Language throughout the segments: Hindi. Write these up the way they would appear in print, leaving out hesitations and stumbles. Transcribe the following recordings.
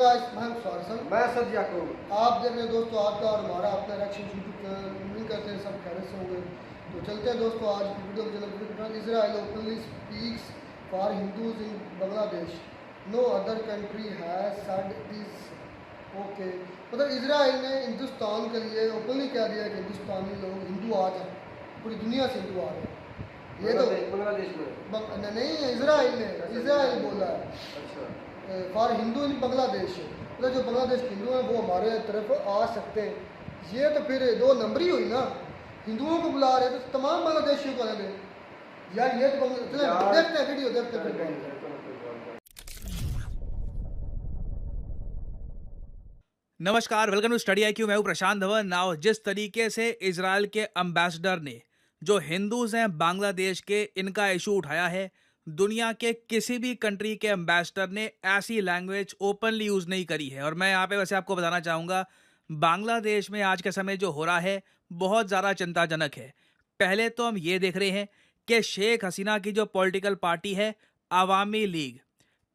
गाइस मैं हूं स्वागत। मैं सद याकूब। आप देख रहे हैं दोस्तों आपका और हमारा अपना इलेक्शन यूट्यूब चैनल। उम्मीद करते हैं सब खैरियत से होंगे। तो चलते हैं दोस्तों आज की वीडियो के चलते। Israel openly speaks for Hindus in Bangladesh. No other country has said this. Okay, मतलब इजराइल ने हिंदुस्तान के लिए ओपनली कह दिया कि हिंदुस्तानी लोग हिंदू आ जाए, पूरी दुनिया से हिंदू आ रहे हैं। ये तो बांग्लादेश में नहीं, इजराइल ने इजराइल बोला है अच्छा फॉर हिंदू इन बांग्लादेश, मतलब जो बांग्लादेश के हिंदू हैं वो हमारे तरफ आ सकते हैं। ये तो फिर दो नंबरी हुई ना, हिंदुओं को बुला रहे तो तमाम बांग्लादेशियों को आने यार। ये तो देखते हैं वीडियो, देखते हैं फिर। नमस्कार, वेलकम टू स्टडी IQ। मैं हूं प्रशांत धवन। नाउ जिस तरीके से इजराइल के अम्बेसडर ने जो हिंदूज हैं बांग्लादेश के, इनका इशू उठाया है, दुनिया के किसी भी कंट्री के अम्बेसडर ने ऐसी लैंग्वेज ओपनली यूज़ नहीं करी है। और मैं यहाँ पे वैसे आपको बताना चाहूँगा, बांग्लादेश में आज के समय जो हो रहा है बहुत ज़्यादा चिंताजनक है। पहले तो हम ये देख रहे हैं कि शेख हसीना की जो पॉलिटिकल पार्टी है अवामी लीग,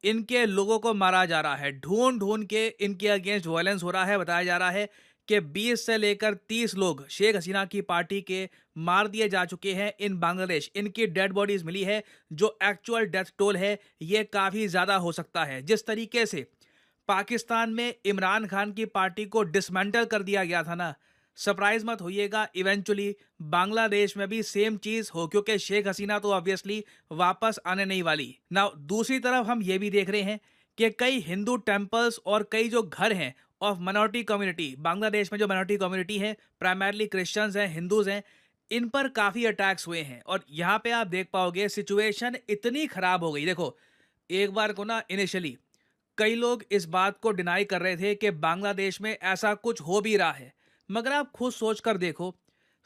इनके लोगों को मारा जा रहा है, ढूंढ ढूंढ के इनके अगेंस्ट वायलेंस हो रहा है। बताया जा रहा है कि 20 से लेकर 30 लोग शेख हसीना की पार्टी के मार दिए जा चुके हैं इन बांग्लादेश। इनकी डेड बॉडीज मिली है। जो एक्चुअल डेथ टोल है ये काफ़ी ज़्यादा हो सकता है। जिस तरीके से पाकिस्तान में इमरान खान की पार्टी को डिसमेंटल कर दिया गया था ना, सरप्राइज मत होइएगा इवेंचुअली बांग्लादेश में भी सेम चीज हो, क्योंकि शेख हसीना तो ऑब्वियसली वापस आने नहीं वाली ना। दूसरी तरफ हम ये भी देख रहे हैं कि कई हिंदू टेम्पल्स और कई जो घर हैं ऑफ माइनॉरिटी कम्युनिटी, बांग्लादेश में जो माइनॉरिटी कम्युनिटी है प्राइमरली क्रिश्चियंस हैं, हिंदूज हैं, इन पर काफ़ी अटैक्स हुए हैं। और यहाँ पे आप देख पाओगे सिचुएशन इतनी ख़राब हो गई। देखो, एक बार को ना इनिशियली कई लोग इस बात को डिनाई कर रहे थे कि बांग्लादेश में ऐसा कुछ हो भी रहा है, मगर आप खुद सोच कर देखो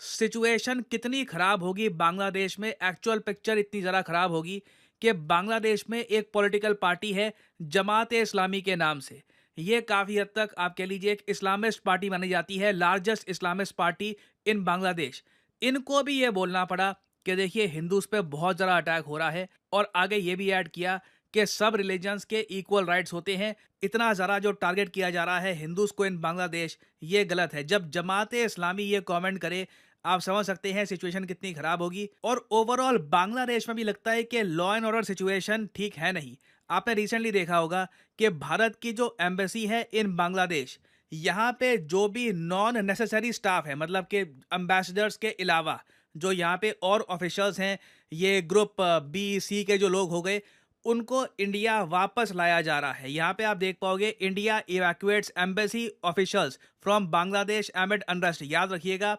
सिचुएशन कितनी ख़राब होगी बांग्लादेश में। एक्चुअल पिक्चर इतनी ज़्यादा ख़राब होगी कि बांग्लादेश में एक पॉलिटिकल पार्टी है जमात इस्लामी के नाम से। ये काफ़ी हद तक आप कह लीजिए एक इस्लामिस्ट पार्टी मानी जाती है, लार्जेस्ट इस्लामिस्ट पार्टी इन बांग्लादेश। इनको भी ये बोलना पड़ा कि देखिए हिंदूज पे बहुत ज़्यादा अटैक हो रहा है, और आगे ये भी ऐड किया कि सब रिलीजन्स के इक्वल राइट्स होते हैं। इतना ज़्यादा जो टारगेट किया जा रहा है हिंदूज को इन बांग्लादेश, ये गलत है। जब जमात इस्लामी ये कमेंट करे, आप समझ सकते हैं सिचुएशन कितनी खराब होगी। और ओवरऑल बांग्लादेश में भी लगता है कि लॉ एंड ऑर्डर सिचुएशन ठीक है नहीं। आपने रिसेंटली देखा होगा कि भारत की जो एम्बेसी है इन बांग्लादेश, यहाँ पे जो भी नॉन नेसेसरी स्टाफ है, मतलब कि एम्बेसडर्स के अलावा जो यहाँ पे और ऑफिशियल्स हैं, ये ग्रुप B-C के जो लोग हो गए, उनको इंडिया वापस लाया जा रहा है। यहाँ पे आप देख पाओगे India evacuates embassy officials from Bangladesh amid unrest. याद रखिएगा,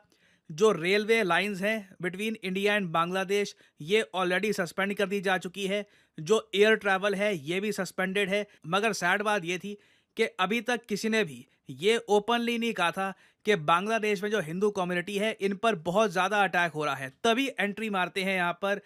जो रेलवे लाइंस हैं बिटवीन इंडिया एंड बांग्लादेश, ये ऑलरेडी सस्पेंड कर दी जा चुकी है। जो एयर ट्रैवल है ये भी सस्पेंडेड है। मगर सैड बात ये थी कि अभी तक किसी ने भी ये ओपनली नहीं कहा था कि बांग्लादेश में जो हिंदू कम्युनिटी है इन पर बहुत ज़्यादा अटैक हो रहा है। तभी एंट्री मारते हैं यहाँ पर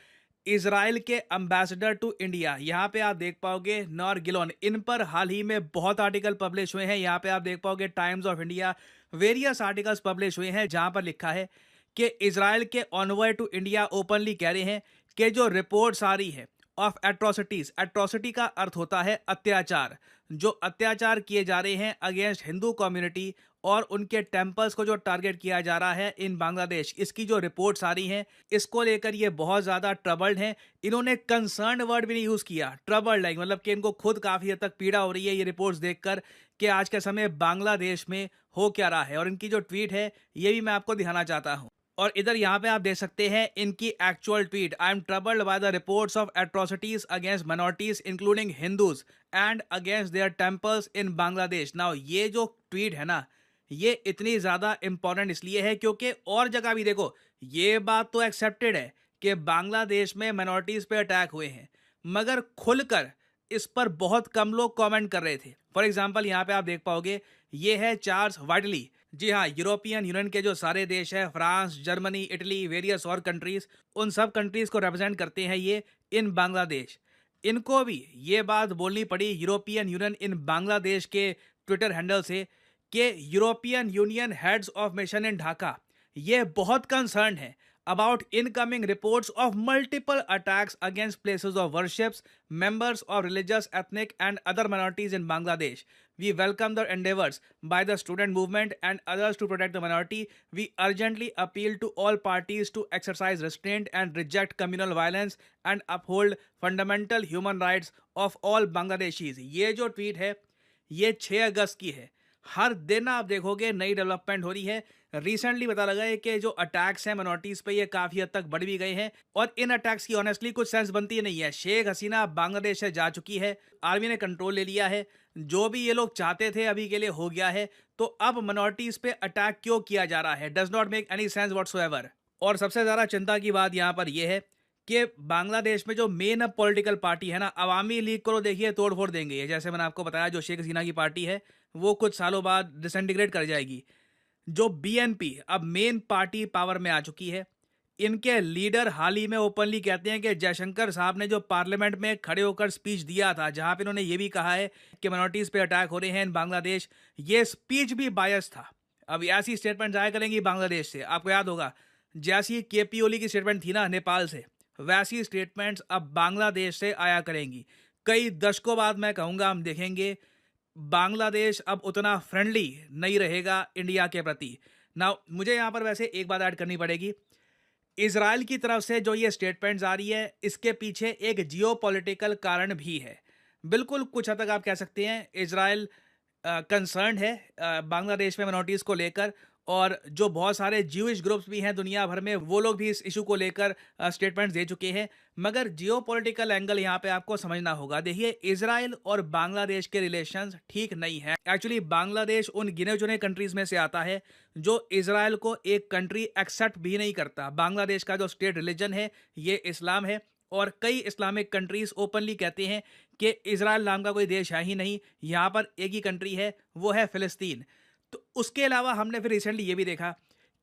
इजराइल के अम्बेसडर टू इंडिया। यहाँ पे आप देख पाओगे नॉर गिलोन, इन पर हाल ही में बहुत आर्टिकल पब्लिश हुए हैं। यहाँ पे आप देख पाओगे times of India, various articles publish हुए हैं जहाँ पर लिखा है कि इजराइल के ऑनवर टू इंडिया ओपनली कह रहे हैं कि जो रिपोर्ट्स आ रही है ऑफ एट्रोसिटीज, एट्रोसिटी का अर्थ होता है अत्याचार, जो अत्याचार किए जा रहे हैं अगेंस्ट हिंदू कम्युनिटी और उनके टेम्पल्स को जो टारगेट किया जा रहा है इन बांग्लादेश, इसकी जो रिपोर्ट्स आ रही हैं इसको लेकर ये बहुत ज़्यादा ट्रबल्ड हैं। इन्होंने कंसर्न वर्ड भी नहीं यूज़ किया, ट्रबल्ड, लाइक मतलब कि इनको खुद काफ़ी हद तक पीड़ा हो रही है ये रिपोर्ट्स देखकर कि आज के समय बांग्लादेश में हो क्या रहा है। और इनकी जो ट्वीट है ये भी मैं आपको दिखाना चाहता हूँ। और इधर यहाँ पे आप देख सकते हैं इनकी actual tweet, I am troubled by the reports of atrocities against minorities including Hindus and against their temples in Bangladesh. Now ये जो ट्वीट है ना, ये इतनी ज़्यादा इंपॉर्टेंट इसलिए है क्योंकि और जगह भी देखो ये बात तो एक्सेप्टेड है कि बांग्लादेश में माइनॉरिटीज़ पे अटैक हुए हैं, मगर खुलकर इस पर बहुत कम लोग कमेंट कर रहे थे। फॉर एग्जांपल यहाँ पे आप देख पाओगे ये है चार्ल्स वाइटली। जी हाँ, यूरोपियन यूनियन के जो सारे देश हैं, फ्रांस, जर्मनी, इटली, वेरियस और कंट्रीज़, उन सब कंट्रीज़ को रिप्रेजेंट करते हैं ये इन बांग्लादेश। इनको भी ये बात बोलनी पड़ी यूरोपियन यूनियन इन बांग्लादेश के ट्विटर हैंडल से कि European Union heads of mission in Dhaka ये बहुत कंसर्न है about incoming reports of multiple attacks against places of worships, members of religious, ethnic, and other minorities in Bangladesh. We welcome the endeavors by the student movement and others to protect the minority. We urgently appeal to all parties to exercise restraint and reject communal violence and uphold fundamental human rights of all Bangladeshis. ये जो ट्वीट है ये 6 अगस्त की है। हर दिन आप देखोगे नई डेवलपमेंट हो रही है। रिसेंटली पता लगा है कि जो अटैक्स हैं मिनॉरिटीज़ पे ये काफ़ी हद तक बढ़ भी गए हैं और इन अटैक्स की ऑनेस्टली कुछ सेंस बनती नहीं है। शेख हसीना बांग्लादेश से जा चुकी है, आर्मी ने कंट्रोल ले लिया है, जो भी ये लोग चाहते थे अभी के लिए हो गया है, तो अब मिनॉरिटीज़ पे अटैक क्यों किया जा रहा है? Does not make any sense whatsoever. और सबसे ज़्यादा चिंता की बात यहाँ पर यह है कि बांग्लादेश में जो मेन अब पॉलिटिकल पार्टी है ना, अवामी लीग को देखिए तोड़ फोड़ देंगे। जैसे मैंने आपको बताया जो शेख हसीना की पार्टी है वो कुछ सालों बाद डिसइंटीग्रेट कर जाएगी। जो बीएनपी अब मेन पार्टी पावर में आ चुकी है, इनके लीडर हाल ही में ओपनली कहते हैं कि जयशंकर साहब ने जो पार्लियामेंट में खड़े होकर स्पीच दिया था जहां पे इन्होंने ये भी कहा है कि मिनॉरिटीज़ पे अटैक हो रहे हैं इन बांग्लादेश, ये स्पीच भी बायस था। अब ऐसी स्टेटमेंट आया करेंगी बांग्लादेश से। आपको याद होगा जैसी केपी ओली की स्टेटमेंट थी ना नेपाल से, वैसी स्टेटमेंट्स अब बांग्लादेश से आया करेंगी। कई दशकों बाद मैं कहूँगा हम देखेंगे बांग्लादेश अब उतना फ्रेंडली नहीं रहेगा इंडिया के प्रति। ना मुझे यहाँ पर वैसे एक बात ऐड करनी पड़ेगी, इजराइल की तरफ से जो ये स्टेटमेंट्स आ रही है इसके पीछे एक जियोपॉलिटिकल कारण भी है। बिल्कुल कुछ हद तक आप कह सकते हैं इजराइल कंसर्न है बांग्लादेश में मिनॉरिटीज़ को लेकर, और जो बहुत सारे ज्यूइश ग्रुप्स भी हैं दुनिया भर में वो लोग भी इस इशू को लेकर स्टेटमेंट्स दे चुके हैं। मगर जियोपॉलिटिकल एंगल यहाँ पे आपको समझना होगा। देखिए इजराइल और बांग्लादेश के रिलेशंस ठीक नहीं है। एक्चुअली बांग्लादेश उन गिने चुने कंट्रीज़ में से आता है जो इजराइल को एक कंट्री एक्सेप्ट भी नहीं करता। बांग्लादेश का जो स्टेट रिलीजन है ये इस्लाम है और कई इस्लामिक कंट्रीज़ ओपनली कहते हैं कि इजराइल नाम का कोई देश है ही नहीं, यहाँ पर एक ही कंट्री है, वो है फ़िलिस्तीन। तो उसके अलावा हमने फिर रिसेंटली ये भी देखा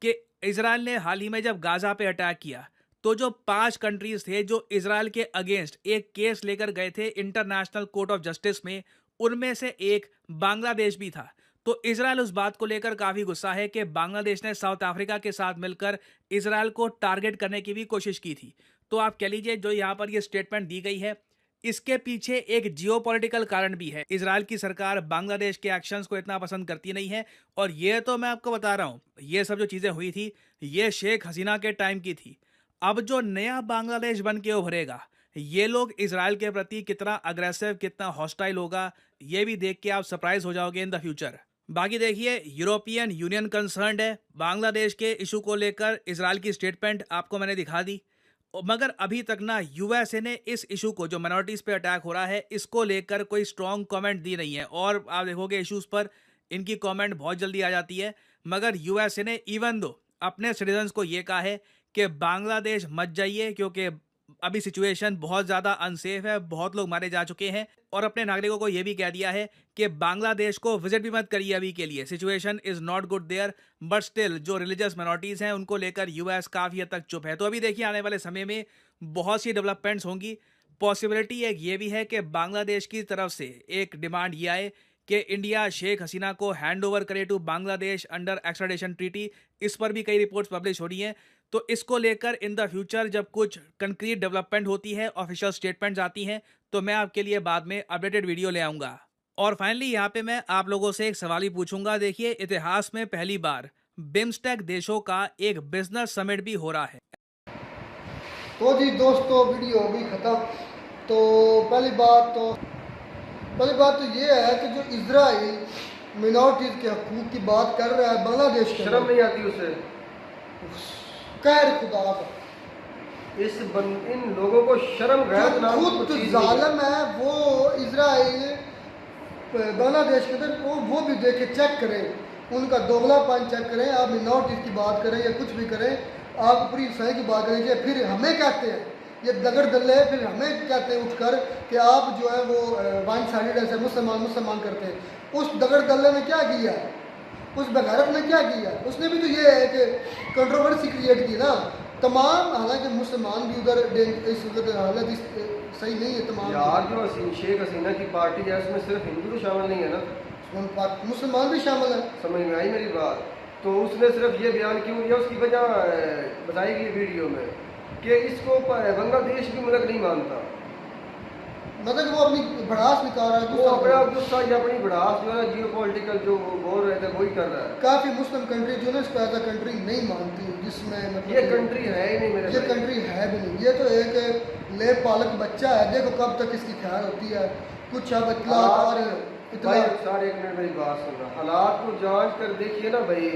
कि इजराइल ने हाल ही में जब गाज़ा पे अटैक किया तो जो 5 कंट्रीज़ थे जो इजराइल के अगेंस्ट एक केस लेकर गए थे इंटरनेशनल कोर्ट ऑफ जस्टिस में, उनमें से एक बांग्लादेश भी था। तो इजराइल उस बात को लेकर काफ़ी गुस्सा है कि बांग्लादेश ने साउथ अफ्रीका के साथ मिलकर इजराइल को टारगेट करने की भी कोशिश की थी। तो आप कह लीजिए जो यहाँ पर ये स्टेटमेंट दी गई है इसके पीछे एक जियोपॉलिटिकल कारण भी है। इजराइल की सरकार बांग्लादेश के एक्शंस को इतना पसंद करती नहीं है, और ये तो मैं आपको बता रहा हूँ ये सब जो चीज़ें हुई थी ये शेख हसीना के टाइम की थी। अब जो नया बांग्लादेश बन के उभरेगा ये लोग इजराइल के प्रति कितना अग्रेसिव कितना हॉस्टाइल होगा ये भी देख के आप सरप्राइज हो जाओगे इन द फ्यूचर। बाकी देखिए यूरोपियन यूनियन कंसर्न्ड है बांग्लादेश के इशू को लेकर। इजराइल की स्टेटमेंट आपको मैंने दिखा दी, मगर अभी तक ना यूएसए ने इस इशू को जो माइनॉरिटीज़ पे अटैक हो रहा है इसको लेकर कोई स्ट्रॉन्ग कमेंट दी नहीं है। और आप देखोगे इश्यूज़ पर इनकी कमेंट बहुत जल्दी आ जाती है, मगर यूएसए ने इवन दो अपने सिटीजन्स को ये कहा है कि बांग्लादेश मत जाइए क्योंकि अभी सिचुएशन बहुत ज़्यादा अनसेफ है, बहुत लोग मारे जा चुके हैं, और अपने नागरिकों को ये भी कह दिया है कि बांग्लादेश को विजिट भी मत करिए अभी के लिए, situation is not good there. But still जो रिलीजियस माइनॉरिटीज़ हैं उनको लेकर यूएस काफ़ी हद तक चुप है। तो अभी देखिए आने वाले समय में बहुत सी डेवलपमेंट्स होंगी। पॉसिबिलिटी एक ये भी है कि बांग्लादेश की तरफ से एक डिमांड ये आए कि इंडिया शेख हसीना को हैंड ओवर करे to Bangladesh under extradition treaty. इस पर भी कई रिपोर्ट्स पब्लिश हो रही हैं। तो इसको लेकर इन द फ्यूचर जब कुछ कंक्रीट डेवलपमेंट होती है, ऑफिशियल स्टेटमेंट्स आती हैं, तो मैं आपके लिए बाद में अपडेटेड वीडियो ले आऊँगा। और फाइनली यहाँ पे मैं आप लोगों से एक सवाल ही पूछूंगा। देखिए इतिहास में पहली बार बिम्स्टेक देशों का एक बिजनेस समिट भी हो रहा है। तो जी दोस्तों वीडियो हो गई ख़त्म। तो पहली बात तो ये है कि जो इजराइल मिनॉरिटीज़ के हकूक़ की बात कर रहा है बांग्लादेश के, शर्म नहीं आती उसे? कैर खुदा का इन लोगों को शर्म गैरत नाम की खुद चीज़ जालिम है वो इजराइल बांग्लादेश के अंदर वो भी देखे चेक करें, उनका दोगलापन चेक करें। आप मिनॉरिटीज़ की बात करें या कुछ भी करें, आप पूरी ईसाई की बात करें, फिर हमें कहते हैं ये दगड़ दल्ले, फिर हमें कहते हैं उठकर कि आप जो है वो वन साइडेड ऐसे मुसलमान करते हैं। उस दगड़ दल्ले ने क्या किया, उस बगारत ने क्या किया? उसने भी तो ये है कि कंट्रोवर्सी क्रिएट की ना तमाम। हालांकि मुसलमान भी उधर इस हालत सही नहीं है तमाम यार। जो शेख हसीना की पार्टी है उसमें सिर्फ हिंदू तो शामिल नहीं है ना, मुसलमान भी शामिल है। समझ में आई मेरी बात? तो उसने सिर्फ ये बयान क्यों किया, उसकी वजह बताई गई वीडियो में कि इसको बांग्लादेश भी मुल्क नहीं मानता। मतलब कि वो अपनी भड़ास निकाल रहा है, वो अपना गुस्सा या अपनी भड़ास जो है जियो पॉलिटिकल जो बोल रहे थे वही कर रहा है। काफ़ी मुस्लिम कंट्री जो है इसको एज अ कंट्री नहीं मानती, जिसमें मतलब ये कंट्री है ही नहीं मेरे ये भाई। कंट्री है भी नहीं। ये तो एक ले पालक बच्चा है, देखो कब तक इसकी खैर होती है। कुछ अब इतला आ रही है, भाई इतना सारे एक मिनट मेरी बात सुन रहा, हालात को जांच कर देखिए ना भाई।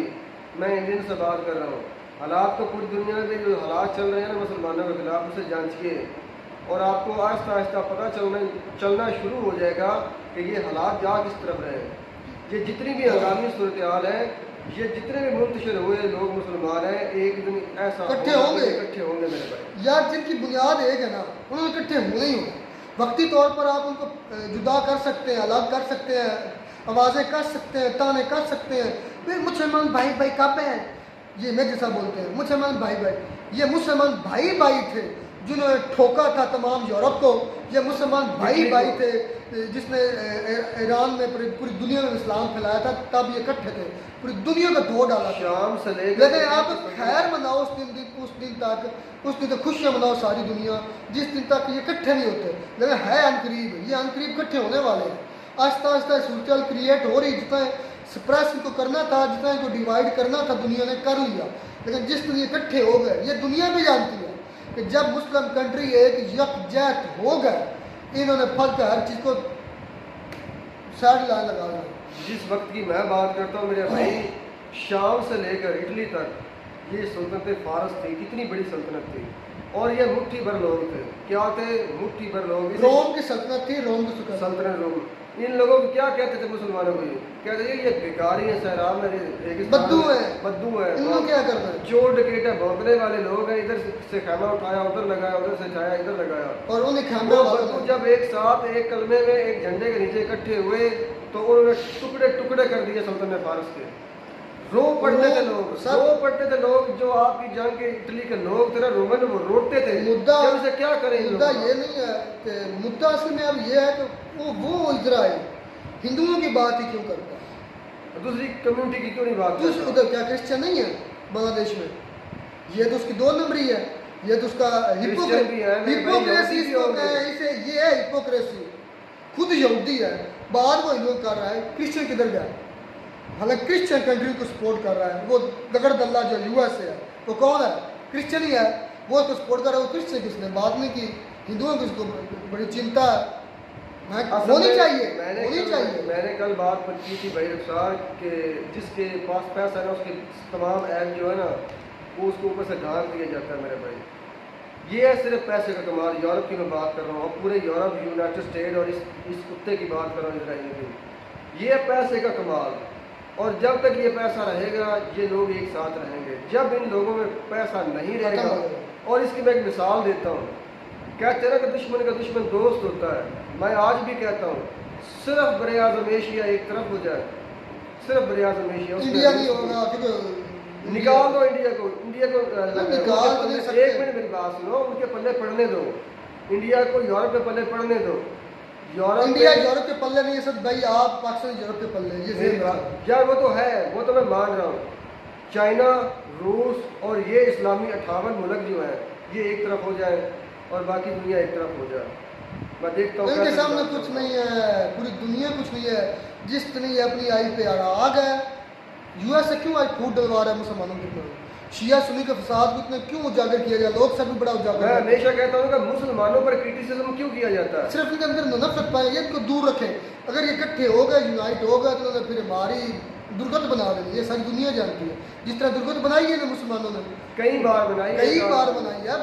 मैं इंडियन से बात कर रहा हूँ, हालात तो पूरी दुनिया में जो हालात चल रहे हैं ना मुसलमानों के खिलाफ, उसे जांचिए और आपको आहिस्ता आहिस्ता पता चलना शुरू हो जाएगा कि ये हालात जा किस तरफ रहे हैं। ये जितनी भी हंगामी सूरत हाल है, ये जितने भी मुंतशिर हुए लोग मुसलमान हैं, एक दिन ऐसा इकट्ठे होगा होंगे। कि इकट्ठे होंगे मेरे भाई। यार जिनकी बुनियाद एक है ना, उन्होंने इकट्ठे होने ही होंगे। वक्ती तौर पर आप उनको जुदा कर सकते हैं, अलग कर सकते हैं, आवाज़ें कर सकते हैं, ताने कर सकते हैं, फिर मुसलमान भाई भाई कब हैं, ये मैं जैसा बोलते हैं मुसलमान भाई भाई। ये मुसलमान भाई भाई थे जिन्होंने ठोका था तमाम यूरोप को। ये मुसलमान भाई भाई थे जिसने ईरान में पूरी दुनिया में इस्लाम फैलाया था, तब ये इकट्ठे थे, पूरी दुनिया का धो डाला था। शाम से लेकर लेकिन आप खैर मनाओ उस दिन तक खुशियाँ मनाओ सारी दुनिया, जिस दिन तक ये इकट्ठे नहीं होते। लेकिन है अनकरीब, ये अनकरीब इकट्ठे होने वाले हैं। आहिस्ता आहिस्ता सूरत क्रिएट हो रही, जितना सप्रेस इनको करना था, जितना इनको डिवाइड करना था दुनिया ने कर लिया। लेकिन जिस दिन ये इकट्ठे हो गए, ये दुनिया भी जानती है कि जब मुस्लिम कंट्री एक यकजहत हो गए, इन्होंने फल का हर चीज़ को साइड लाइन लगा दिया। जिस वक्त की मैं बात करता हूँ मेरे भाई, शाम से लेकर इटली तक ये सल्तनत फारस थी, कितनी बड़ी सल्तनत थी और ये मुट्ठी भर लोग थे। क्या थे? मुट्ठी भर लोग। रोम की सल्तनत थी, रोम की सल्तनत रोम। इन लोगों को क्या कहते थे मुसलमानों को? ये कहते थे ये भिखारी है, सहराम में बद्दू है, बद्दू है, इनको क्या करना है? चोर डकैत है, भौंकने वाले लोग हैं। इधर से खैमा उठाया, उधर लगाया, उधर से छाया, इधर लगाया। और उन्हें खैमे वो बद्दू जब एक साथ एक कलमे में एक झंडे के नीचे इकट्ठे हुए तो उन्होंने टुकड़े टुकड़े कर दिए सल्तनत फारस के। रो पड़ते थे लोग, रो पड़ते थे लोग। जो आपकी जंग के इटली के लोग थे ना, रोमन, वो रोते थे। मुद्दा जब इसे क्या करें? मुद्दा ये नहीं है कि मुद्दा असल में अब ये है कि वो इजराइल हिंदुओं की बात ही क्यों करता है, दूसरी कम्युनिटी की क्यों नहीं बात तो करता? उधर क्या क्रिश्चियन नहीं है बांग्लादेश में? ये तो उसकी 2 नंबरी है, ये तो उसका क्रिश्चियन भी है, हिपोक्रेसी भी होंगे। इसे ये है हिपोक्रेसी। खुद यहूदी है, बाद वो हिंदुओं कर रहा है, क्रिश्चियन किधर गया? हालांकि क्रिश्चियन कंट्री को सपोर्ट कर रहा है। वो दगड़ दल्ला जो यूएस है, वो कौन है? क्रिश्चियन ही है, वो उसको सपोर्ट कर रहा है। वो क्रिश्चियन किसने बात नहीं की? हिंदुओं की इसको बड़ी चिंता होनी चाहिए, होनी चाहिए। मैंने कल बात की थी भाई रफ्तार के जिसके पास पैसा है ना, उसके तमाम ऐप जो है ना, वो उसको ऊपर से ढाल दिया जाता है मेरे भाई। ये है सिर्फ पैसे का कमाल। यूरोप की मैं बात कर रहा हूँ, पूरे यूरोप, यूनाइटेड स्टेट और इस कुत्ते की बात कर रहा हूँ, इसराइल की। ये पैसे का कमाल। और जब तक ये पैसा रहेगा, ये लोग एक साथ रहेंगे। जब इन लोगों में पैसा नहीं रहेगा, और इसकी मैं एक मिसाल देता हूँ, कहते हैं ना कि दुश्मन का दुश्मन दोस्त होता है। मैं आज भी कहता हूँ, सिर्फ बरे आज़म एशिया एक तरफ हो जाए, सिर्फ बरे आज़म एशिया, इंडिया नहीं होगा क्योंकि निकाल दो इंडिया को निकाल तो नहीं सकते। एक मिनट मेरी बात सुनो, उनके पल्ले पड़ने दो। इंडिया को यूरोप के पल्ले पड़ने दो। इंडिया यूरोप के पल्ले नहीं है सर भाई, आप पाकिस्तान यूरोप के पल्ले, ये मेरी बात यार, वो तो है, वो तो मैं मान रहा हूँ। चाइना, रूस और ये इस्लामी 58 मुल्क जो है, ये एक तरफ हो जाए और बाकी दुनिया एक तरफ हो जाए। मैं देखता हूँ इनके सामने कुछ नहीं है, पूरी दुनिया कुछ नहीं है। जिस तरह ये अपनी आई पे आ गए, यूएस से क्यों आज फूट डलवा रहा है मुसलमानों के ऊपर? शिया सुन्नी के फसाद को इतने क्यों उजागर किया जाए? लोग सब भी बड़ा उजागर। मैं हमेशा कहता हूँ कि मुसलमानों पर क्रिटिसिज्म क्यों किया जाता है? सिर्फ इनके अंदर नफरत पाएंगे, इनको दूर रखें। अगर ये इकट्ठे हो गए, यूनाइट हो गए, तो फिर हमारी दुर्गत बना देंगे। ये सारी दुनिया जानती है। जिस तरह दुर्गत बनाई है ना मुसलमानों ने, कई बार बनाई है,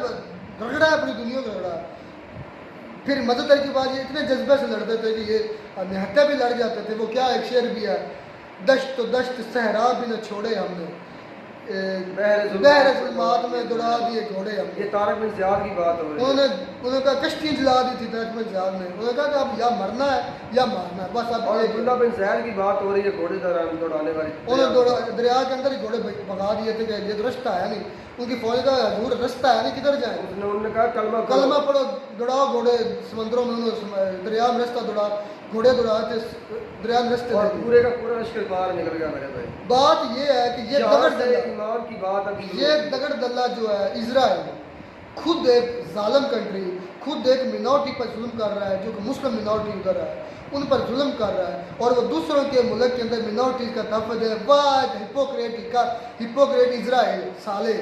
रगड़ा है, पूरी दुनिया को रगड़ा है। फिर मदद के बाद ये इतने जज्बे से लड़ते थे कि ये निहत्ते भी लड़ जाते थे। वो क्या एक शेर भी है, दश्त तो दश्त सहरा भी न छोड़े हमने, बहर जुल्मात में दौड़ा दिए घोड़े हमने। ये तारक बिन ज़ियाद की बात हो रही है। उन्होंने कहा कश्तियाँ जला दी थी तारक बिन ज़ियाद ने। उन्होंने कहा कि अब या मरना है या मारना है, बस अब। और अब्दुल्ला बिन ज़ैद की बात हो रही है, घोड़े दौड़ाने वाली। उन्होंने दरिया के अंदर ही घोड़े भगा दिए थे कि ये तो रास्ता है नहीं। उनकी फौज का हजूर रास्ता है नहीं, किधर जाए? उन्होंने कहा कलमा पढ़ो, दौड़ाओ घोड़े समंदरों में, उन्होंने दरिया में रास्ता दौड़ा। घोड़े दौड़ाए थे, दरिया में रस्ते और थे। पूरे का पूरा लश्कर बाहर निकल गया मेरे भाई। बात ये है कि ये यहाँ दगड़ से दल्ला, ईमान की बात अभी ये दगड़ दल्ला जो है इजराइल, खुद एक जालिम कंट्री, खुद एक मिनॉरिटी पर जुल्म कर रहा है, जो कि मुस्लिम मिनॉरिटी उधर है, उन पर जुल्म कर रहा है, और वो दूसरों के मुल्क के अंदर मिनॉरिटीज का तहफ़्फ़ुज़ है। वाह हिपोक्रेट इजराइल साले,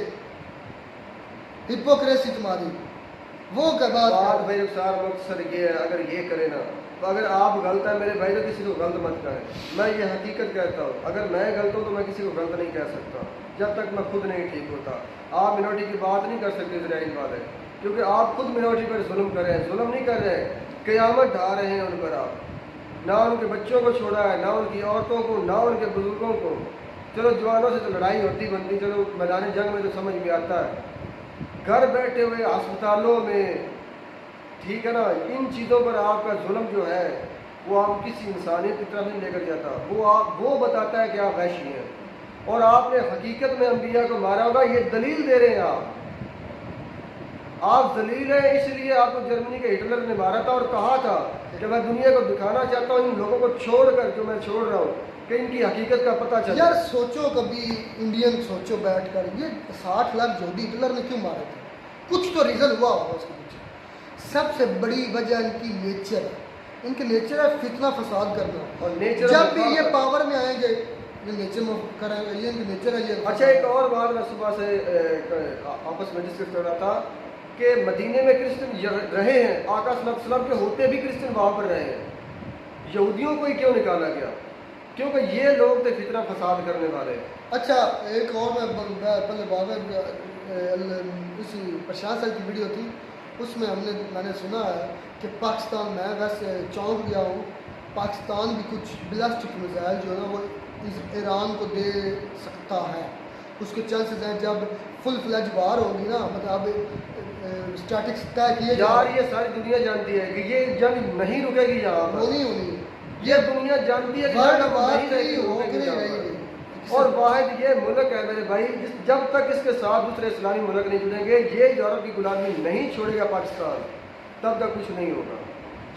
हिपोक्रेसी तुम्हारी। वो क्या बात बात है। भाई रुखसार मकसद ये है, अगर ये करे ना तो अगर आप गलत है मेरे भाई तो किसी को गलत मत करें। मैं ये हकीकत कहता हूँ, अगर मैं गलत हूँ तो मैं किसी को गलत नहीं कह सकता जब तक मैं खुद नहीं ठीक होता। आप मिनॉरिटी की बात नहीं कर सकते इजराइल वाले, क्योंकि आप खुद मिनॉरिटी पर जुल्म कर रहे हैं। जुल्म नहीं कर रहे हैं, क़यामत ढा रहे हैं उन पर। आप ना उनके बच्चों को छोड़ा है, ना उनकी औरतों को, ना उनके बुजुर्गों को। चलो जवानों से तो लड़ाई होती बनती, चलो मैदान जंग में तो समझ में आता है। घर बैठे हुए अस्पतालों में, ठीक है ना, इन चीज़ों पर आपका जुल्म जो है वो आप किसी इंसानियत की तरफ नहीं लेकर जाता। वो बताता है कि आप वैशी हैं, और आपने हकीकत में अंबिया को मारा होगा। ये दलील दे रहे हैं आप दलील है। इसलिए आपको जर्मनी के हिटलर ने मारा था और कहा था कि मैं दुनिया को दिखाना चाहता हूँ इन लोगों को छोड़कर, जो मैं छोड़ रहा हूँ, कि इनकी हकीकत का पता चले। यार सोचो, कभी इंडियन सोचो बैठकर, ये 60 लाख यहूदी हिटलर ने क्यों मारे थे? कुछ तो रीज़न हुआ होगा उसके पीछे। सबसे बड़ी वजह इनकी नेचर है, इनके नेचर है फितना फसाद करना। और नेचर जब भी ये पावर में आएंगे ये नेचर में करेंगे, ये इनके नेचर है ये। अच्छा, एक और बात मैं सुबह से आपस में डिस्कस कर रहा था कि मदीने में क्रिश्चियन रहे हैं, आका सल्लल्लाहु अलैहि वसल्लम के होते भी क्रिश्चियन वहाँ पर रहे हैं। यहूदियों को ही क्यों निकाला गया? क्योंकि ये लोग थे फितना फसाद करने वाले। अच्छा, एक और पहले बाबर इसी प्रशांत सर की वीडियो थी, उसमें मैंने सुना है कि पाकिस्तान, मैं वैसे चौंक गया हूँ, पाकिस्तान भी कुछ बैलिस्टिक मिसाइल जो है ना वो ईरान को दे सकता है। उसके चांसेस हैं जब फुल फ्लैज वार होगी ना, मतलब स्टैटिक्स तय किए यार ये सारी दुनिया जानती है कि ये जंग नहीं रुकेगी यहाँ पर। होनी ये दुनिया जानती है कि वर्ल्ड जंग वार नहीं थ्री हो रुकेगी यहाँ गई। पर। और वाहिद ये मुल्क है मेरे भाई, जब तक इसके साथ दूसरे इस्लामी मुल्क नहीं जुड़ेंगे, ये यूरोप की गुलामी नहीं छोड़ेगा पाकिस्तान, तब तक कुछ नहीं होगा।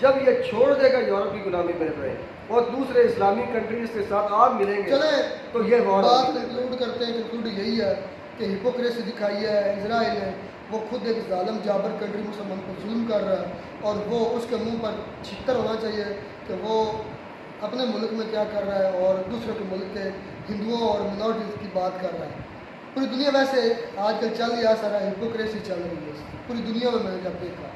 जब ये छोड़ देगा यूरोप की गुलामी मेरे भाई और दूसरे इस्लामी कंट्रीज के साथ आप मिलेंगे, चले तो ये बात कंक्लूड करते हैं। कंक्लूड यही है कि हिपोक्रेसी दिखाई है इजराइल ने। वो खुद एक जालिम जाबर कंट्री मुसलमान पर जुल्म कर रहा है, और वो उसके मुंह पर छितर होना चाहिए कि वो अपने मुल्क में क्या कर रहा है और दूसरों के मुल्क के हिंदुओं और मिनॉरिटीज़ की बात कर रहा है। पूरी दुनिया वैसे आजकल चल ही आ सारा हिपोक्रेसी चल रही है पूरी दुनिया में। मैंने जब देखा,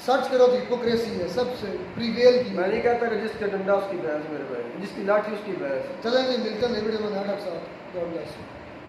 सर्च करो तो हिपोक्रेसी है सबसे प्रीवेल की। मैं नहीं कहता कि जिसका डंडा उसकी भैंस मेरे भाई, जिसकी लाठी उसकी भैंस। चलेंगे, मिलते हैं नेक्स्ट वीडियो में। नाटक साहब, गॉड ब्लेस।